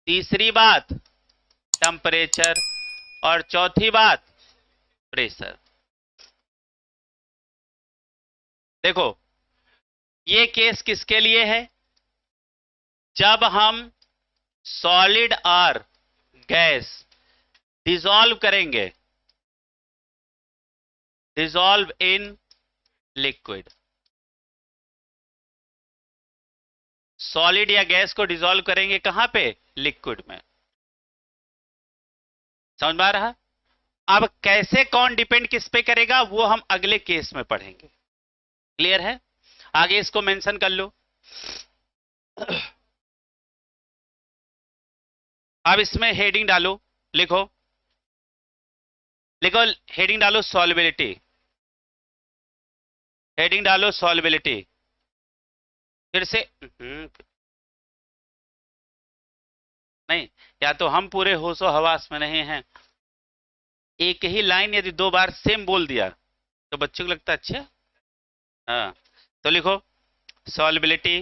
तीसरी बात टेम्परेचर, और चौथी बात प्रेशर। देखो ये केस किसके लिए है? जब हम सॉलिड और गैस डिसॉल्व करेंगे, डिसॉल्व इन लिक्विड। सॉलिड या गैस को डिसॉल्व करेंगे कहां पे? लिक्विड में। समझ में आ रहा? अब कैसे, कौन डिपेंड किस पे करेगा, वो हम अगले केस में पढ़ेंगे। क्लियर है? आगे इसको मेंशन कर लो। अब इसमें हेडिंग डालो, लिखो लिखो, हेडिंग डालो सॉल्युबिलिटी, हेडिंग डालो सॉल्युबिलिटी। फिर से नहीं, या तो हम पूरे होशो हवास में नहीं हैं। एक ही लाइन यदि दो बार सेम बोल दिया तो बच्चों को लगता है अच्छा। हाँ, तो लिखो सॉल्युबिलिटी,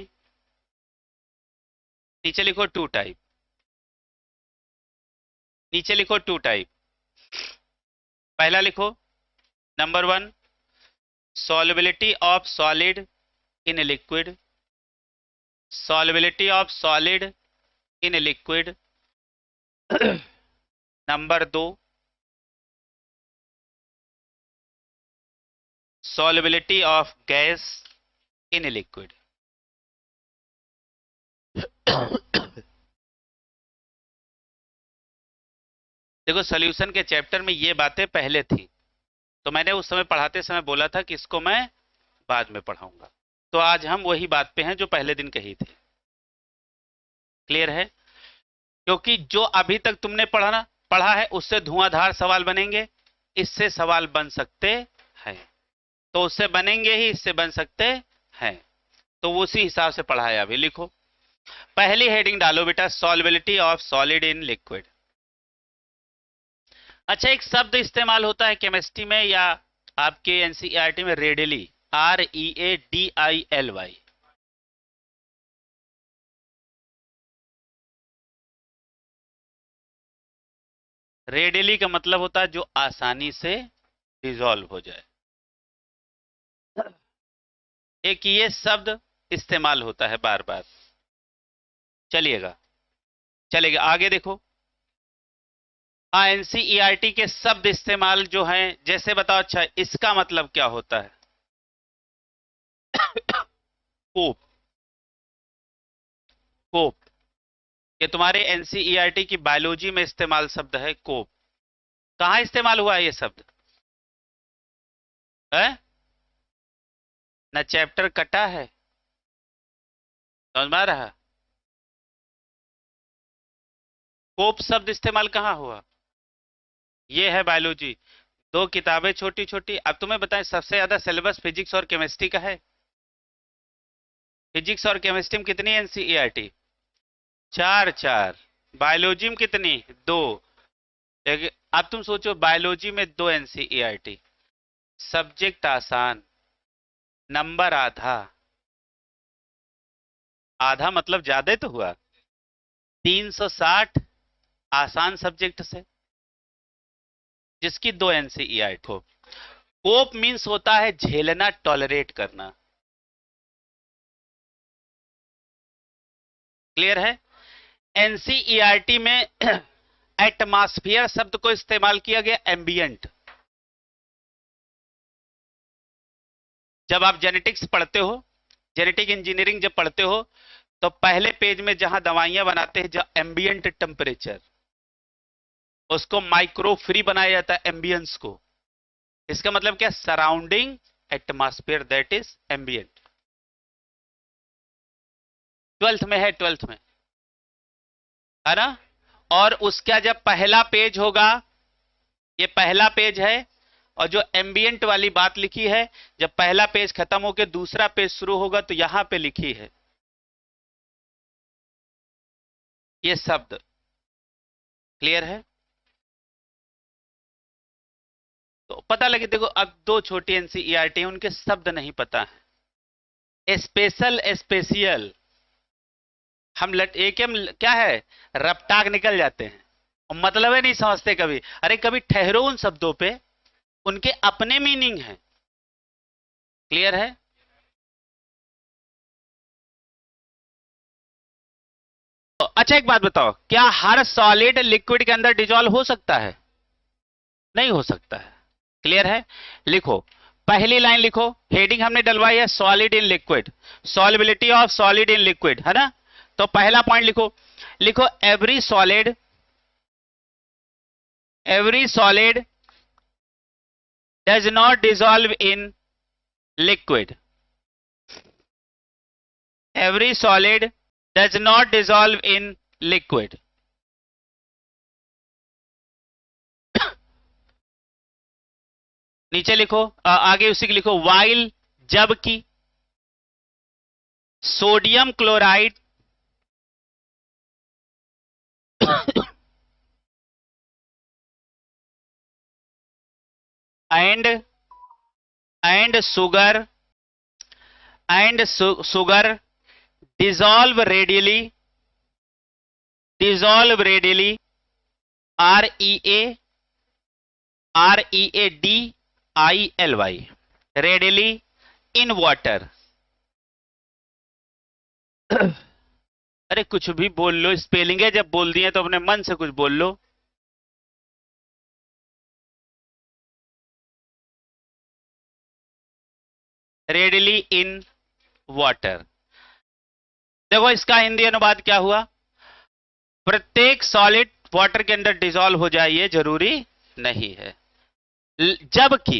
नीचे लिखो टू टाइप, नीचे लिखो टू टाइप। पहला लिखो number 1 solubility of solid in a liquid, solubility of solid in a liquid। Number 2 solubility of gas in a liquid। देखो सॉल्यूशन के चैप्टर में ये बातें पहले थी, तो मैंने उस समय पढ़ाते समय बोला था कि इसको मैं बाद में पढ़ाऊंगा, तो आज हम वही बात पे हैं जो पहले दिन कही थी। क्लियर है? क्योंकि जो अभी तक तुमने पढ़ा है उससे धुआंधार सवाल बनेंगे, इससे सवाल बन सकते हैं, तो उससे बनेंगे ही, इससे बन सकते हैं, तो उसी हिसाब से पढ़ा है। अभी लिखो, पहली हेडिंग डालो बेटा, solubility of solid in liquid. अच्छा, एक शब्द इस्तेमाल होता है केमिस्ट्री में या आपके एनसीईआरटी में, रेडिली, READILY। रेडिली का मतलब होता है जो आसानी से डिसॉल्व हो जाए। एक ये शब्द इस्तेमाल होता है बार बार। चलिएगा, चलेगा आगे देखो। एनसीईआरटी के शब्द इस्तेमाल जो हैं, जैसे बताओ, अच्छा इसका मतलब क्या होता है? कोप, कोप, ये तुम्हारे एनसीईआरटी की बायोलॉजी में इस्तेमाल शब्द है कोप। कहां इस्तेमाल हुआ है ये शब्द? है ना, चैप्टर कटा है, समझ में आ रहा? कोप शब्द इस्तेमाल कहां हुआ? ये है बायोलॉजी, दो किताबें छोटी छोटी। अब तुम्हें बताएं, सबसे ज्यादा सिलेबस फिजिक्स और केमिस्ट्री का है। फिजिक्स और केमिस्ट्री में कितनी एनसीईआरटी? 4 4। बायोलॉजी में कितनी? 2। लेकिन अब तुम सोचो, बायोलॉजी में 2 एनसीईआरटी, सब्जेक्ट आसान, नंबर आधा, आधा मतलब ज्यादा ही तो हुआ, 360 आसान सब्जेक्ट से, जिसकी 2 एनसीईआरटी हो। कोप मीन्स होता है झेलना, टॉलरेट करना। क्लियर है? एनसीईआरटी में एटमॉस्फेयर शब्द को इस्तेमाल किया गया, एम्बियंट। जब आप जेनेटिक्स पढ़ते हो, जेनेटिक इंजीनियरिंग जब पढ़ते हो, तो पहले पेज में जहां दवाइयां बनाते हैं, जहां एम्बियंट टेम्परेचर, उसको माइक्रो फ्री बनाया जाता है एम्बियंस को। इसका मतलब क्या? Surrounding atmosphere, that is ambient. 12th में है, 12th में है ना। और उसका जब पहला पेज होगा, ये पहला पेज है, और जो एम्बियंट वाली बात लिखी है, जब पहला पेज खत्म होकर दूसरा पेज शुरू होगा, तो यहां पे लिखी है ये शब्द। क्लियर है? तो पता लगे, देखो अब 2 छोटी एनसीईआरटी हैं, उनके शब्द नहीं पता है। स्पेशल, स्पेशियल, एक हम क्या है, रपटाक निकल जाते हैं और मतलब है नहीं समझते कभी। अरे कभी ठहरो उन शब्दों पे, उनके अपने मीनिंग है। क्लियर है? तो अच्छा एक बात बताओ, क्या हर सॉलिड लिक्विड के अंदर डिजॉल्व हो सकता है? नहीं हो सकता है। क्लियर है? लिखो, पहली लाइन लिखो, हेडिंग हमने डलवाई है solid in liquid, solubility of solid in liquid, है ना? तो पहला पॉइंट लिखो, लिखो every solid does not dissolve in liquid, every solid does not dissolve in liquid. नीचे लिखो, आगे उसी की लिखो, वाइल जबकि sodium chloride and sugar dissolve readily readily readily in water। अरे कुछ भी बोल लो, स्पेलिंग है, जब बोल दिए तो अपने मन से कुछ बोल लो। Readily in water. देखो इसका हिंदी अनुवाद क्या हुआ, प्रत्येक सॉलिड वाटर के अंदर डिसॉल्व हो जाए ये जरूरी नहीं है, जबकि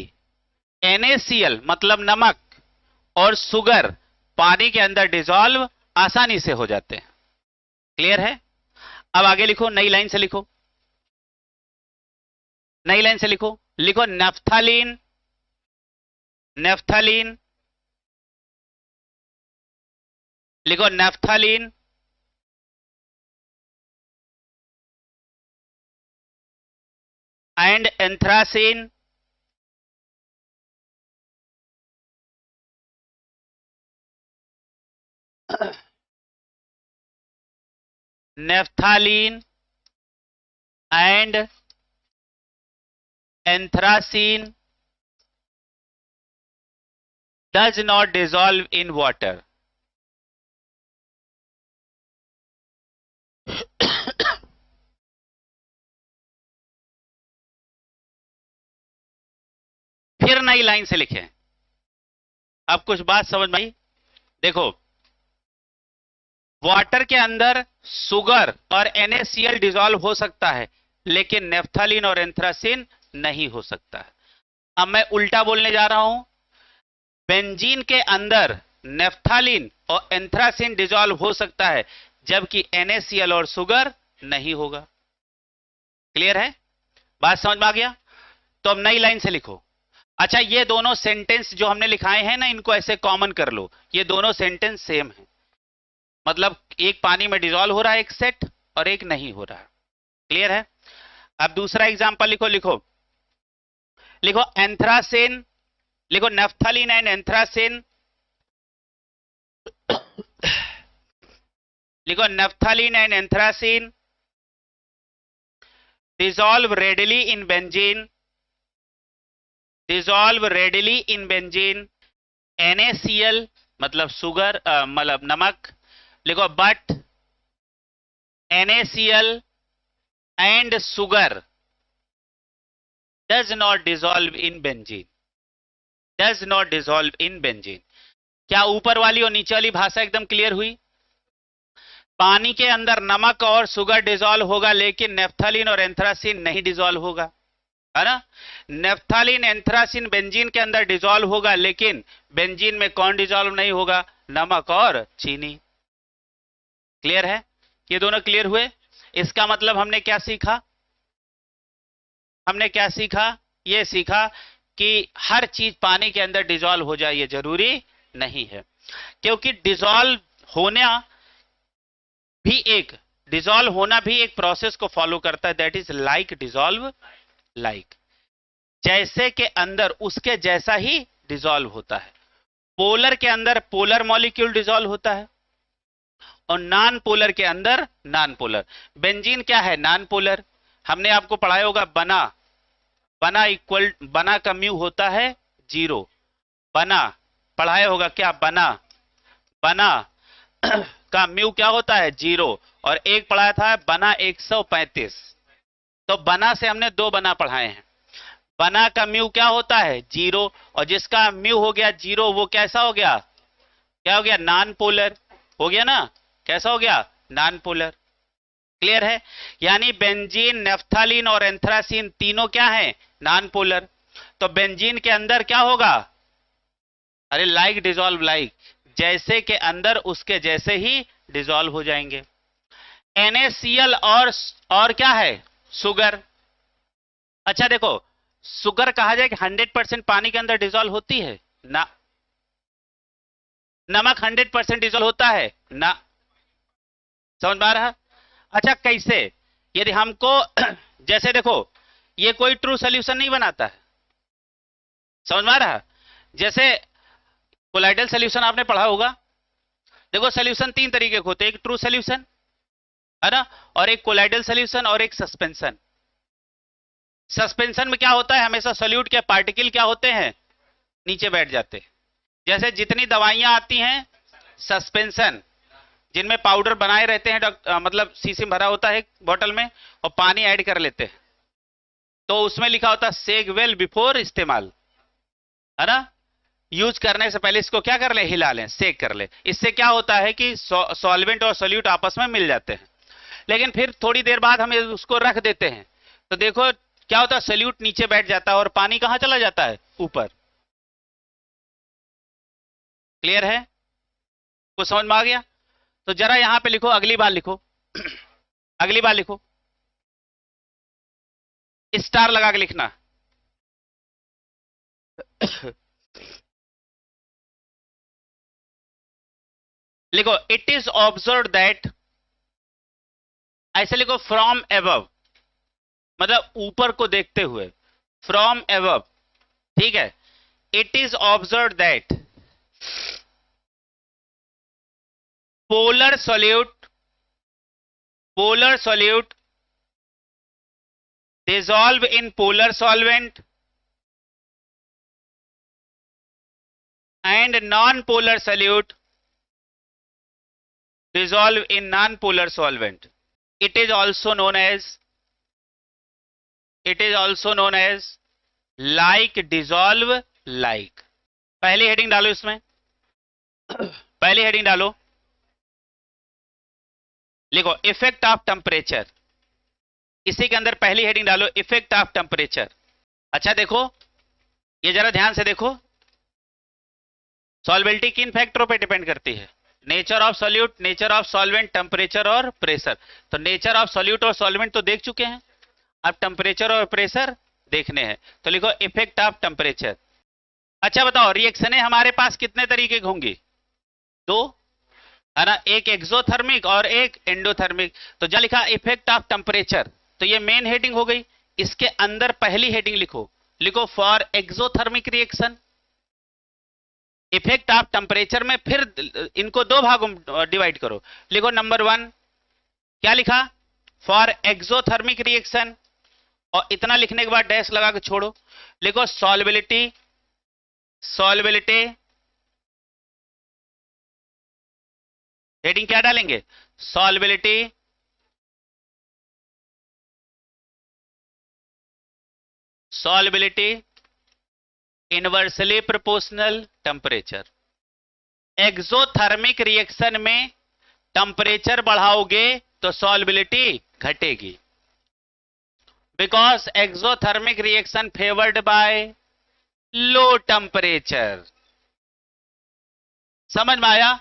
NaCl मतलब नमक और शुगर पानी के अंदर डिसॉल्व आसानी से हो जाते हैं। क्लियर है? अब आगे लिखो, नई लाइन से लिखो, नई लाइन से लिखो, लिखो नेफ्थलीन लिखो naphthalene and anthracene naphthalene and anthracene does not dissolve in water। फिर नई लाइन से लिखें, अब कुछ बात समझ में आई। देखो, वाटर के अंदर शुगर और NaCl डिसॉल्व हो सकता है, लेकिन नेफ्थलीन और एंथ्रासिन नहीं हो सकता है। अब मैं उल्टा बोलने जा रहा हूं, बेंजीन के अंदर नेफ्थलीन और एंथ्रासिन डिसॉल्व हो सकता है, जबकि NaCl और शुगर नहीं होगा। क्लियर है? बात समझ में आ गया? तो अब नई लाइन से लिखो। अच्छा, ये दोनों सेंटेंस जो हमने लिखाए हैं ना, इनको ऐसे कॉमन कर लो, ये दोनों सेंटेंस सेम है, मतलब एक पानी में डिसॉल्व हो रहा है एक सेट और एक नहीं हो रहा है। क्लियर है? अब दूसरा एग्जांपल लिखो, लिखो एंथ्रासिन, लिखो नेफ्थलीन एंड एंथ्रासिन, लिखो naphthalene and anthracene dissolve readily in benzene, NaCl मतलब शुगर मतलब नमक, लिखो but NaCl and sugar does not dissolve in benzene। क्या ऊपर वाली और नीचे वाली भाषा एकदम क्लियर हुई? पानी के अंदर नमक और शुगर डिसॉल्व होगा, लेकिन नेफ्थलीन और एंथ्रासिन नहीं डिसॉल्व होगा, है ना? नेफ्थलीन एंथ्रासिन बेंजीन के अंदर डिसॉल्व होगा, लेकिन बेंजीन में कौन डिसॉल्व नहीं होगा? नमक और चीनी। क्लियर है? ये दोनों क्लियर हुए? इसका मतलब हमने क्या सीखा? ये सीखा कि हर चीज पानी के अंदर डिसॉल्व हो जाए ये जरूरी नहीं है, क्योंकि डिसॉल्व होना भी एक प्रोसेस को फॉलो करता है, that is like dissolve like, जैसे के अंदर उसके जैसा ही डिसॉल्व होता है। पोलर के अंदर पोलर मॉलिक्यूल डिसॉल्व होता है, और नॉन पोलर के अंदर नॉन पोलर। बेंजीन क्या है? Non polar. हमने आपको पढ़ाया होगा बना, बना का म्यू होता है 0। बना पढ़ाया होगा क्या? बना का म्यू क्या होता है? 0। और एक पढ़ाया था बना 135। तो बना से हमने 2 बना पढ़ाए हैं। बना का म्यू क्या होता है? 0। और जिसका म्यू हो गया 0 वो कैसा हो गया? क्या हो गया? नॉन पोलर हो गया ना? कैसा हो गया? Non polar. क्लियर है? यानी बेंजीन, नेफ्थालीन और एंथ्रासीन तीनों क्या है? Non polar. तो बेंजीन के अंदर क्या होगा? अरे लाइक डिसॉल्व लाइक, जैसे के अंदर उसके जैसे ही डिसॉल्व हो जाएंगे। NaCl और क्या है? शुगर। अच्छा देखो, शुगर कहा जाए कि 100% पानी के अंदर डिसॉल्व होती है ना? नमक 100% डिसॉल्व होता है ना? समझ में आ रहा? अच्छा कैसे? यदि हमको जैसे देखो, ये कोई ट्रू सोल्यूशन नहीं बनाता है। समझ में आ रहा? जैसे कोलाइडल सोल्यूशन आपने पढ़ा होगा। देखो सोल्यूशन 3 तरीके के होते हैं, एक ट्रू सोल्यूशन है ना, और एक कोलाइडल सोल्यूशन, और एक सस्पेंशन। सस्पेंशन में क्या होता है? हमेशा सोल्यूट के पार्टिकल क्या होते हैं? नीचे बैठ जाते हैं। जैसे जितनी दवाइयां आती हैं सस्पेंशन, जिनमें पाउडर बनाए रहते हैं, मतलब शीशी में भरा होता है बोतल में, और पानी ऐड कर लेते हैं, तो उसमें लिखा होता है सेक वेल बिफोर इस्तेमाल, है ना? यूज करने से पहले इसको क्या कर ले? हिला लें, सेक कर ले। इससे क्या होता है कि सॉल्वेंट और सोल्यूट आपस में मिल जाते हैं। लेकिन फिर थोड़ी देर बाद हम उसको रख देते हैं, तो देखो क्या होता है? सोल्यूट नीचे बैठ जाता है और पानी कहां चला जाता है? ऊपर। क्लियर है? कुछ समझ में आ गया? तो जरा यहां पे लिखो, अगली बार लिखो अगली बार लिखो, स्टार लगा के लिखना। लिखो इट इज ऑब्जर्व दैट, ऐसे लिखो फ्रॉम एबव, मतलब ऊपर को देखते हुए, फ्रॉम एबव। ठीक है? It is observe that polar solute dissolve in polar solvent and non-polar solute dissolve in non-polar solvent. It is also known as like dissolve like. पहली हेडिंग डालो इसमें, पहली हेडिंग डालो, लिखो इफेक्ट ऑफ टेम्परेचर। इसी के अंदर पहली हेडिंग डालो इफेक्ट ऑफ टेम्परेचर। अच्छा देखो, ये जरा ध्यान से देखो, सॉल्वेबिलिटी किन फैक्टरों पे डिपेंड करती है? Nature of solute, nature of solvent, temperature और प्रेशर। तो नेचर ऑफ सॉल्यूट और सॉल्वेंट तो देख चुके हैं, अब टेम्परेचर और प्रेशर देखने हैं। तो लिखो इफेक्ट ऑफ टेम्परेचर। अच्छा बताओ, रिएक्शनें हमारे पास कितने तरीके की होंगी? 2, है ना? एक एक्सोथर्मिक और एक एंडोथर्मिक। तो जब लिखा इफेक्ट ऑफ टेम्परेचर, तो ये मेन हेडिंग हो गई। इसके अंदर पहली हेडिंग लिखो for exothermic reaction. Effect of temperature में फिर इनको 2 भागों में डिवाइड करो। लिखो नंबर 1 क्या लिखा? फॉर एक्सोथर्मिक रिएक्शन, और इतना लिखने के बाद डैश लगा के छोड़ो। लिखो सॉल्वेबिलिटी हेडिंग क्या डालेंगे? Solubility inversely proportional temperature. Exothermic reaction में टेम्परेचर बढ़ाओगे तो सॉल्वेबिलिटी घटेगी, because exothermic reaction favoured by low temperature. समझ में आया?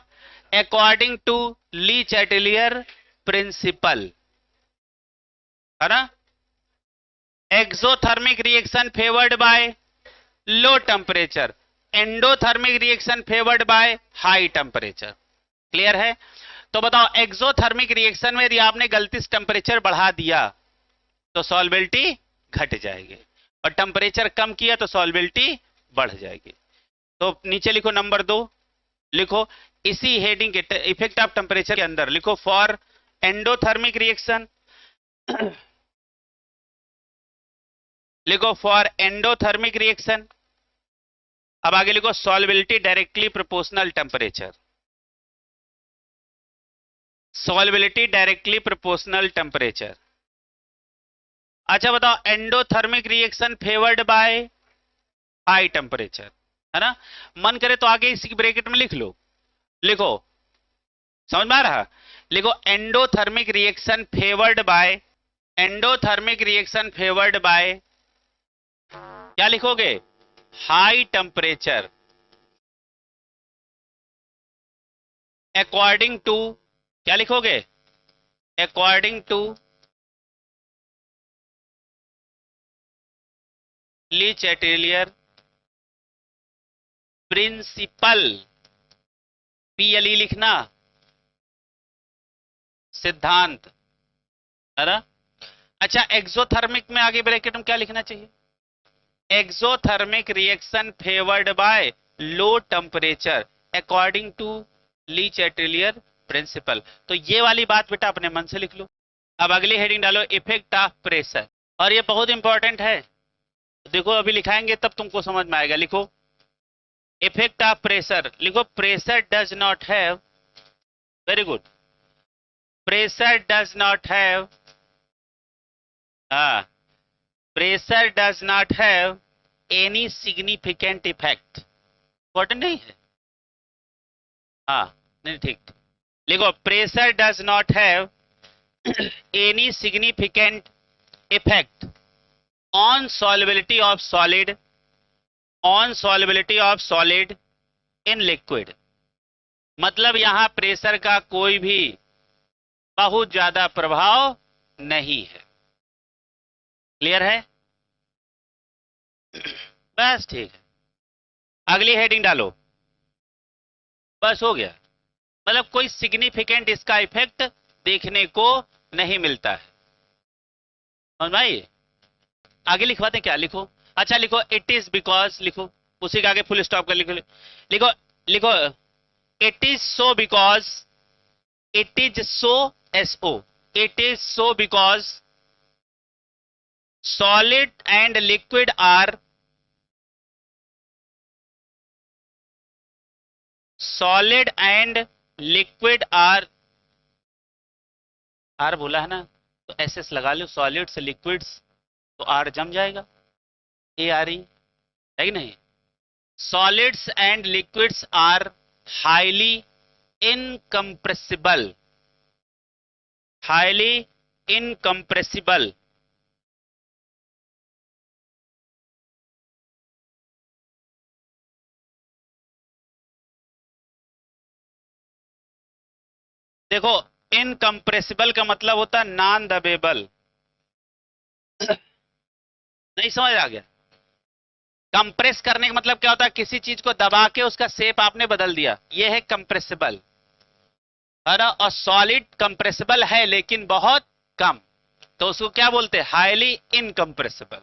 According to Le Chatelier principle, है ना? Exothermic reaction favoured by low temperature, endothermic reaction favoured by high temperature. Clear है? तो बताओ, एक्सोथर्मिक रिएक्शन में यदि आपने गलती से टेम्परेचर बढ़ा दिया तो सॉल्वेबिलिटी घट जाएगी, और टेम्परेचर कम किया तो सॉल्वेबिलिटी बढ़ जाएगी। तो नीचे लिखो नंबर 2, लिखो इसी हेडिंग के इफेक्ट ऑफ टेम्परेचर के अंदर लिखो फॉर एंडोथर्मिक रिएक्शन, लिखो फॉर एंडोथर्मिक रिएक्शन। अब आगे लिखो solubility directly proportional temperature, solubility directly proportional temperature. अच्छा बताओ, endothermic reaction favoured by high temperature, है ना। मन करे तो आगे इसी ब्रैकेट में लिख लो, लिखो, समझ में आ रहा, लिखो endothermic reaction favoured by, endothermic reaction favoured by, क्या लिखोगे, हाई टेम्परेचर अकॉर्डिंग टू, क्या लिखोगे, according to Le Chatelier principle, PLE लिखना, सिद्धांत, है ना। अच्छा एक्सोथर्मिक में आगे ब्रैकेट में क्या लिखना चाहिए, exothermic reaction favoured by low temperature according to Le Chatelier principle. तो ये वाली बात बेटा अपने मन से लिख लो। अब अगली हेडिंग डालो इफेक्ट ऑफ प्रेशर, और ये बहुत इंपॉर्टेंट है, देखो अभी लिखाएंगे तब तुमको समझ में आएगा। लिखो इफेक्ट ऑफ प्रेशर, लिखो pressure does not have, very good, pressure does not have, pressure does not have any significant effect, important नहीं है, हाँ नहीं ठीक, लिखो pressure does not have any significant effect on solubility of solid, on solubility of solid in liquid. मतलब यहां pressure का कोई भी बहुत ज्यादा प्रभाव नहीं है, क्लियर है, बस ठीक है। अगली हेडिंग डालो, बस हो गया, मतलब कोई सिग्निफिकेंट इसका इफेक्ट देखने को नहीं मिलता है, समझ में आई। आगे लिखवाते हैं क्या, लिखो, अच्छा लिखो इट इज बिकॉज, लिखो उसी के आगे फुल स्टॉप कर लिखो, लिखो लिखो it is so because, it is so, SO, it is so because solid and liquid are, solid and liquid are, are बोला है ना तो SS लगा लो, सॉलिड से लिक्विड्स तो आर जम जाएगा, ARE है कि नहीं। Solids and liquids are highly incompressible, highly incompressible, देखो इनकम्प्रेसिबल का मतलब होता है नॉन दबेबल, नहीं समझ आ गया। कंप्रेस करने का मतलब क्या होता है, किसी चीज को दबा के उसका शेप आपने बदल दिया, ये है कंप्रेसिबल, है ना। और सॉलिड कंप्रेसिबल है लेकिन बहुत कम, तो उसको क्या बोलते हैं, हाईली इनकम्प्रेसिबल,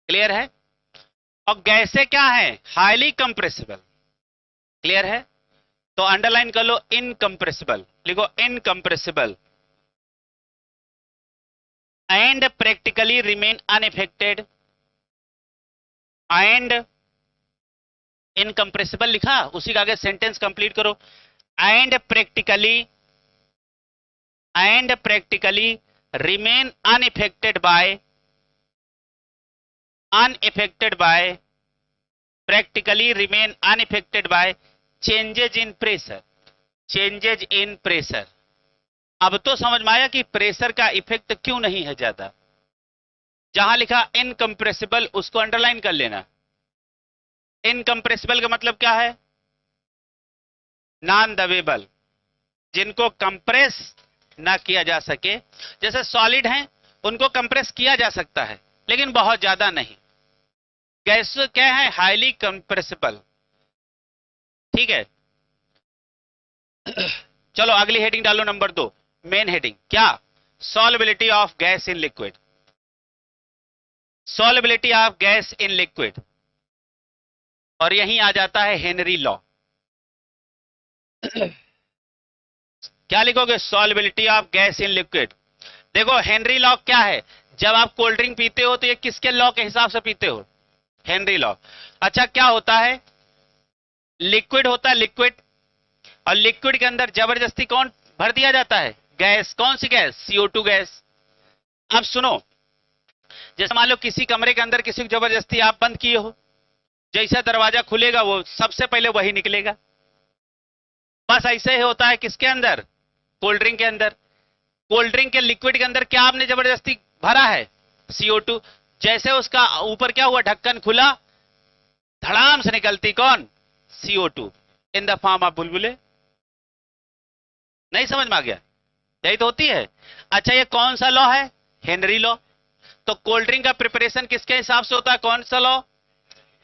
क्लियर है। और गैसें क्या है, हाईली कंप्रेसिबल, क्लियर है। तो अंडरलाइन कर लो इनकम्प्रेसिबल, लिखो incompressible and practically remain unaffected, and incompressible लिखा, उसी का आगे सेंटेंस कंप्लीट करो, and practically remain unaffected by, unaffected by, practically remain unaffected by changes in pressure, changes in pressure। अब तो समझ में आया कि प्रेशर का इफेक्ट क्यों नहीं है ज्यादा। जहां लिखा इनकम्प्रेसिबल उसको अंडरलाइन कर लेना, इनकम्प्रेसिबल का मतलब क्या है, नॉन दबेबल, जिनको कंप्रेस ना किया जा सके, जैसे सॉलिड हैं उनको कंप्रेस किया जा सकता है लेकिन बहुत ज्यादा नहीं। गैस क्या है, हाईली कंप्रेसिबल, ठीक है। चलो अगली हेडिंग डालो नंबर 2, मेन हेडिंग, क्या, solubility of gas in liquid, solubility of gas in liquid. और यहीं आ जाता है हेनरी लॉ, क्या लिखोगे? Solubility of gas in liquid. देखो हेनरी लॉ क्या है, जब आप कोल्ड ड्रिंक पीते हो तो ये किसके लॉ के हिसाब से पीते हो? Henry law. अच्छा क्या होता है? लिक्विड होता है लिक्विड, और लिक्विड के अंदर जबरदस्ती कौन भर दिया जाता है? गैस। कौन सी गैस? CO2 gas. अब सुनो, जैसे मान लो किसी कमरे के अंदर किसी को जबरदस्ती आप बंद किए हो, जैसा दरवाजा खुलेगा वो सबसे पहले वही निकलेगा। बस ऐसे ही होता है किसके अंदर? कोल्ड ड्रिंक के अंदर। कोल्ड ड्रिंक के लिक्विड के अंदर क्या आपने जबरदस्ती भरा है? CO2। जैसे उसका ऊपर क्या हुआ, ढक्कन खुला, धड़ाम से निकलती कौन? CO2 in the form of बुलबुले। नहीं समझ में आ गया? यही तो होती है। अच्छा ये कौन सा लॉ है? Henry law. तो कोल्ड ड्रिंक का प्रिपरेशन किसके हिसाब से होता है? कौन सा लॉ?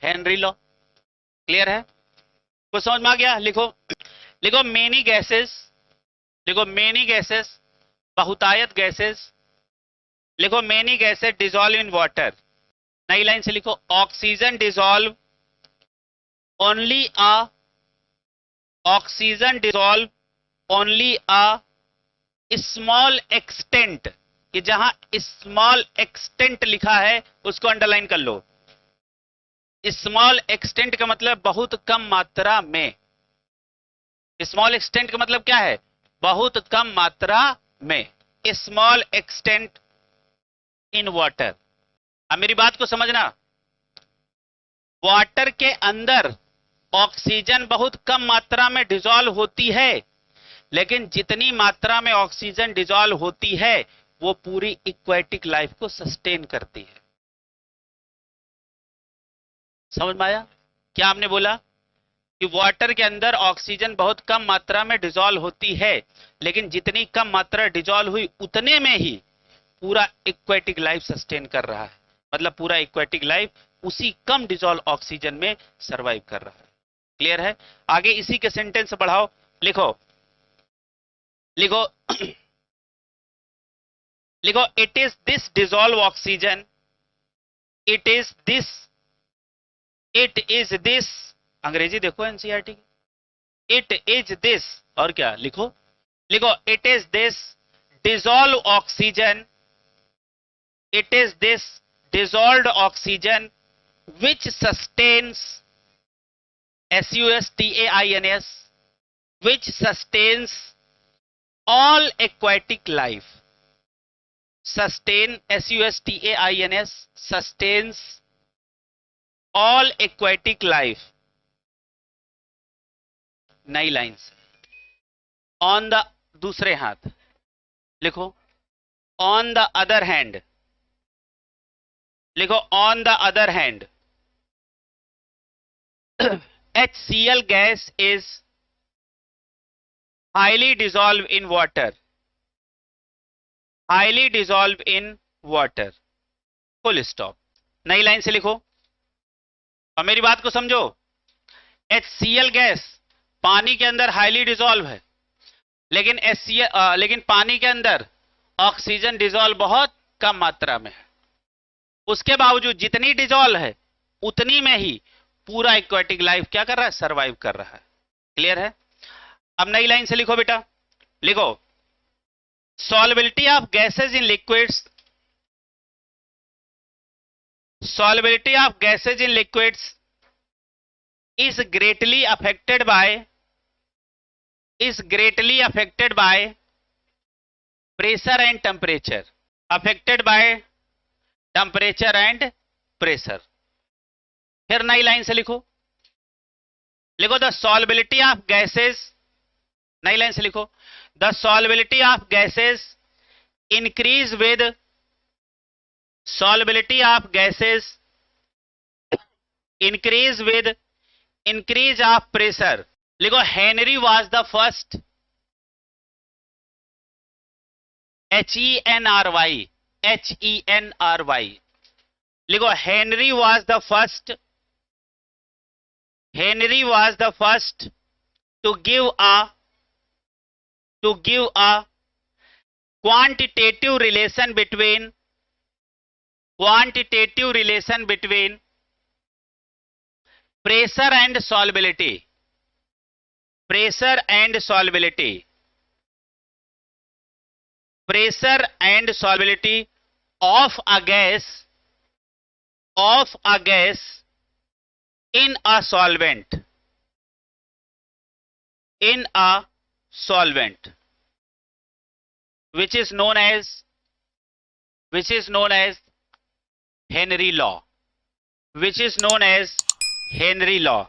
Henry law. क्लियर है? कुछ समझ में आ गया? लिखो, लिखो मेनी गैसेस, लिखो मेनी गैसेस, बहुतायत गैसेस, लिखो many gases dissolve in water. नई लाइन से लिखो, oxygen dissolve only a, oxygen dissolve only a small extent. कि जहां स्मॉल एक्सटेंट लिखा है उसको अंडरलाइन कर लो। स्मॉल एक्सटेंट का मतलब बहुत कम मात्रा में। स्मॉल एक्सटेंट का मतलब क्या है? बहुत कम मात्रा में। Small extent in water. अब मेरी बात को समझना, वाटर के अंदर ऑक्सीजन बहुत कम मात्रा में डिसॉल्व होती है, लेकिन जितनी मात्रा में ऑक्सीजन डिसॉल्व होती है वो पूरी इक्वेटिक लाइफ को सस्टेन करती है। समझ में आया? क्या आपने बोला कि वाटर के अंदर ऑक्सीजन बहुत कम मात्रा में डिसॉल्व होती है, लेकिन जितनी कम मात्रा डिसॉल्व हुई उतने में ही पूरा इक्वेटिक लाइफ सस्टेन कर रहा है। मतलब पूरा इक्वेटिक लाइफ उसी कम डिसॉल्व ऑक्सीजन में सरवाइव कर रहा है। क्लियर है? आगे इसी के सेंटेंस बढ़ाओ, लिखो, लिखो लिखो, it is this dissolve oxygen, it is this, it is this, अंग्रेजी देखो एनसीईआरटी की, इट इज दिस, और क्या लिखो, लिखो it is this dissolve oxygen, it is this dissolved oxygen which sustains, sustains, which sustains all aquatic life, sustain, sustains, sustains all aquatic life। नई line से, on the, दूसरे हाथ लिखो, ऑन द अदर हैंड, लिखो on the other hand, HCl gas is highly dissolved in water, highly dissolved in water, full stop. नई line से लिखो और मेरी बात को समझो, HCl गैस पानी के अंदर हाईली डिसॉल्व है, लेकिन लेकिन पानी के अंदर ऑक्सीजन डिसॉल्व बहुत कम मात्रा में है। उसके बावजूद जितनी डिसॉल्व है उतनी में ही पूरा एक्वेटिक लाइफ क्या कर रहा है? सरवाइव कर रहा है। क्लियर है? अब नई लाइन से लिखो बेटा, लिखो, solubility of gases in liquids, solubility of gases in liquids is greatly affected by pressure and temperature, affected by temperature and pressure। फिर नई लाइन से लिखो, लिखो द solubility of gases, नई लाइन से लिखो, the solubility of gases increase with, solubility of gases increase with increase of pressure। लिखो Henry was the first, HENRY, HENRY, लिखो Henry was the first, Henry was the first to give a quantitative relation between pressure and solubility, pressure and solubility. Pressure and solubility of a gas in a solvent. In a solvent, which is known as Henry law. Which is known as Henry law.